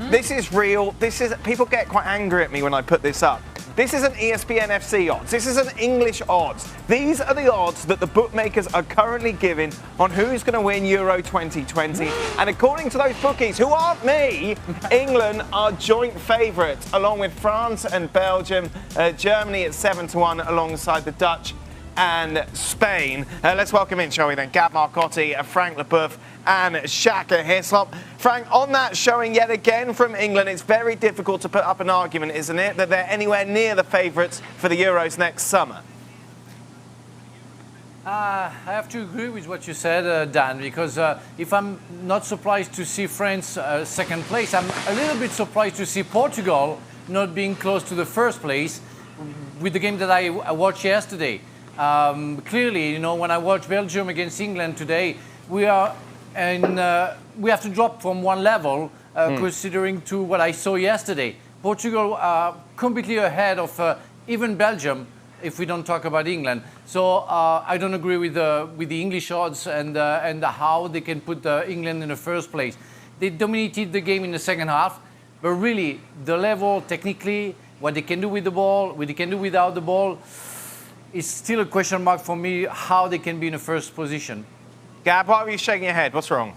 This is real. People get quite angry at me when I put this up. This isn't ESPN FC odds. This isn't English odds. These are the odds that the bookmakers are currently giving on who's going to win Euro 2020. And according to those bookies, who aren't me, England are joint favourites, along with France and Belgium. Germany at 7-1, alongside the Dutch and Spain. Let's welcome in, shall we then, Gab Marcotti, Frank Leboeuf and Shaka Hislop. Frank, on that showing yet again from England, it's very difficult to put up an argument, isn't it, that they're anywhere near the favourites for the Euros next summer? I have to agree with what you said, Dan, because if I'm not surprised to see France second place, I'm a little bit surprised to see Portugal not being close to the first place with the game that I watched yesterday. Clearly, you know, when I watch Belgium against England today, we have to drop from one level considering to what I saw yesterday. Portugal completely ahead of even Belgium, if we don't talk about England. So I don't agree with the English odds and how they can put England in the first place. They dominated the game in the second half, but really the level technically, what they can do with the ball, what they can do without the ball, it's still a question mark for me how they can be in the first position. Gab, why are you shaking your head? What's wrong?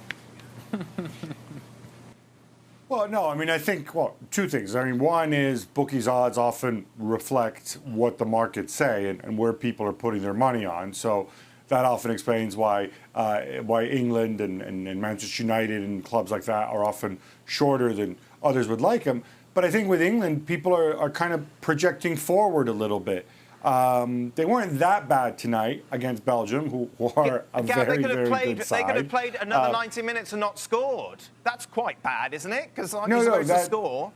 Well, no, I mean, I think, well, two things. I mean, one is bookies' odds often reflect what the markets say and where people are putting their money on. So that often explains why England and Manchester United and clubs like that are often shorter than others would like them. But I think with England, people are kind of projecting forward a little bit. They weren't that bad tonight against Belgium, who are a very, very good side. They could have played another 90 minutes and not scored. That's quite bad, isn't it? Because you're supposed to score.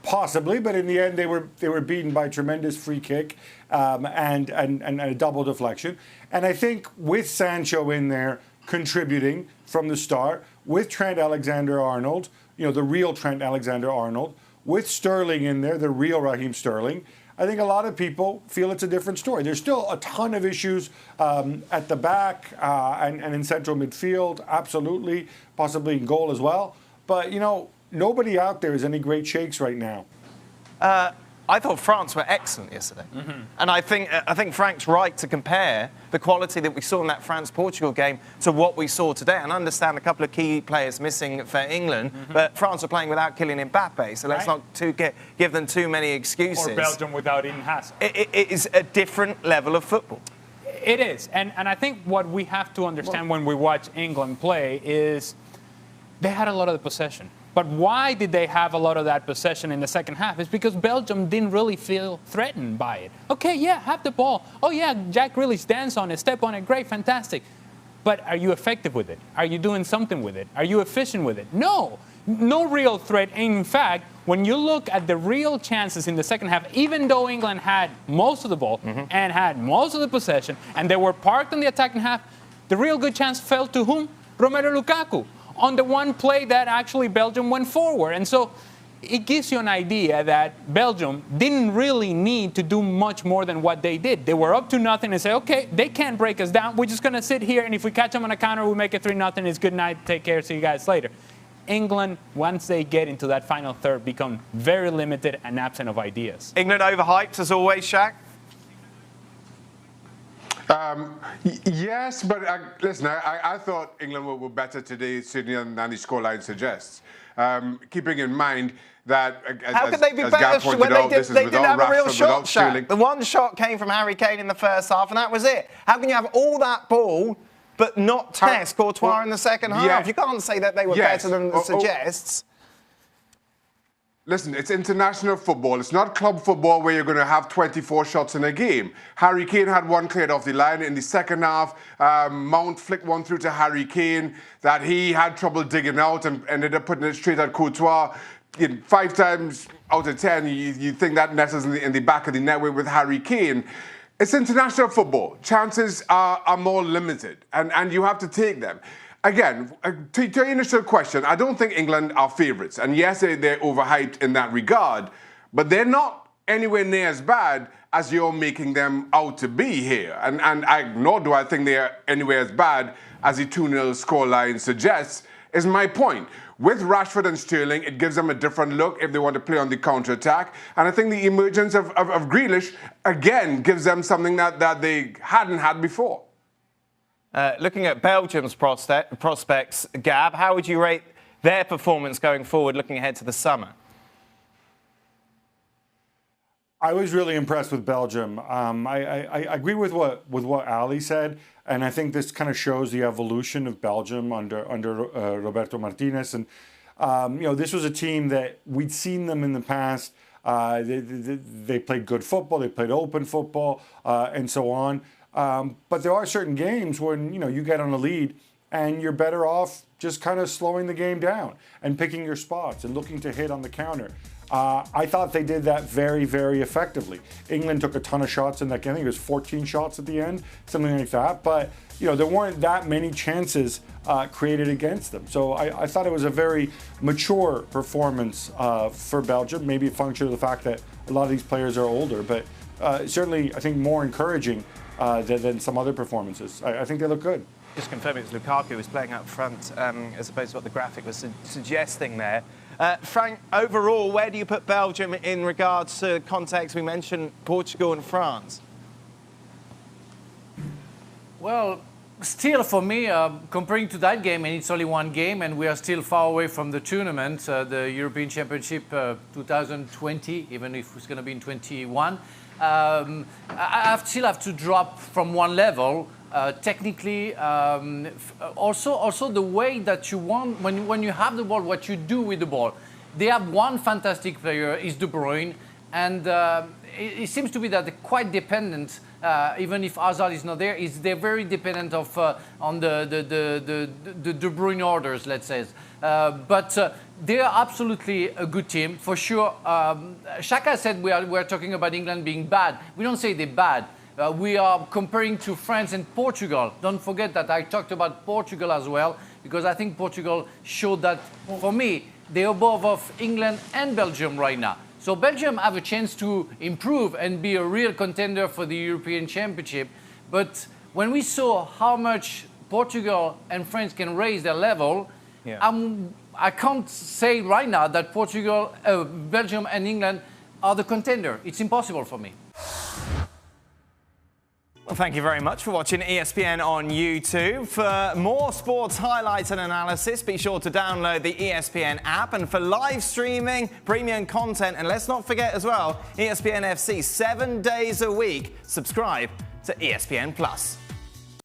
Possibly, but in the end, they were beaten by a tremendous free kick and a double deflection. And I think with Sancho in there contributing from the start, with Trent Alexander-Arnold, you know, the real Trent Alexander-Arnold, with Sterling in there, the real Raheem Sterling, I think a lot of people feel it's a different story. There's still a ton of issues at the back and in central midfield, absolutely, possibly in goal as well. But, you know, nobody out there is any great shakes right now. I thought France were excellent yesterday. And I think Frank's right to compare the quality that we saw in that France-Portugal game to what we saw today. And I understand a couple of key players missing for England, but France are playing without Kylian Mbappe, so let's not give them too many excuses. Or Belgium without Eden Hazard. It is a different level of football. It is. And I think what we have to understand when we watch England play is they had a lot of the possession. But why did they have a lot of that possession in the second half? It's because Belgium didn't really feel threatened by it. Okay, yeah, have the ball. Oh, yeah, Jack Grealish dance on it, step on it, great, fantastic. But are you effective with it? Are you doing something with it? Are you efficient with it? No, no real threat. In fact, when you look at the real chances in the second half, even though England had most of the ball and had most of the possession, and they were parked in the attacking half, the real good chance fell to whom? Romelu Lukaku, on the one play that actually Belgium went forward. And so it gives you an idea that Belgium didn't really need to do much more than what they did. They were up to nothing and say, okay, they can't break us down. We're just going to sit here, and if we catch them on a counter, we make it 3-0. It's good night. Take care. See you guys later. England, once they get into that final third, become very limited and absent of ideas. England overhyped, as always, Shaq? Yes, but listen, I thought England were better today, certainly than the scoreline suggests. Keeping in mind that, how could they be better when they didn't have a real shot, Shaq? The one shot came from Harry Kane in the first half, and that was it. How can you have all that ball but not test Courtois in the second half? You can't say that they were better than it suggests. Listen, it's international football. It's not club football where you're going to have 24 shots in a game. Harry Kane had one cleared off the line in the second half. Mount flicked one through to Harry Kane that he had trouble digging out and ended up putting it straight at Courtois. 5 times out of 10, you think that net is in the back of the net with Harry Kane. It's international football. Chances are more limited, and you have to take them. Again, to your initial question, I don't think England are favourites. And yes, they're overhyped in that regard, but they're not anywhere near as bad as you're making them out to be here. And nor do I think they're anywhere as bad as the 2-0 scoreline suggests, is my point. With Rashford and Sterling, it gives them a different look if they want to play on the counter-attack. And I think the emergence of Grealish, again, gives them something that they hadn't had before. Looking at Belgium's prospects, Gab, how would you rate their performance going forward, looking ahead to the summer? I was really impressed with Belgium. I agree with what Ali said, and I think this kind of shows the evolution of Belgium under Roberto Martinez. And this was a team that we'd seen them in the past. They played good football, they played open football, and so on. But there are certain games when you get on a lead and you're better off just kind of slowing the game down and picking your spots and looking to hit on the counter. I thought they did that very, very effectively. England took a ton of shots in that game. I think it was 14 shots at the end, something like that. But there weren't that many chances created against them. So I thought it was a very mature performance for Belgium. Maybe a function of the fact that a lot of these players are older, but certainly I think more encouraging than some other performances. I think they look good. Just confirming it was Lukaku who was playing up front, as opposed to what the graphic was suggesting there. Frank, overall, where do you put Belgium in regards to context? We mentioned Portugal and France. Well, still for me, comparing to that game, and it's only one game, and we are still far away from the tournament, the European Championship 2020, even if it's going to be in 21. I still have to drop from one level. Technically, also the way that you want, when you have the ball, what you do with the ball. They have one fantastic player, is De Bruyne, and it seems to be that they're quite dependent, even if Hazard is not there, they're very dependent on the De Bruyne orders, let's say. But they are absolutely a good team, for sure. Shaka said we're talking about England being bad. We don't say they're bad. We are comparing to France and Portugal. Don't forget that I talked about Portugal as well, because I think Portugal showed that, for me, they're above of England and Belgium right now. So Belgium have a chance to improve and be a real contender for the European Championship. But when we saw how much Portugal and France can raise their level, I can't say right now that Belgium and England are the contender. It's impossible for me. Well, thank you very much for watching ESPN on YouTube. For more sports highlights and analysis, be sure to download the ESPN app. And for live streaming, premium content, and let's not forget as well, ESPN FC 7 days a week, subscribe to ESPN+.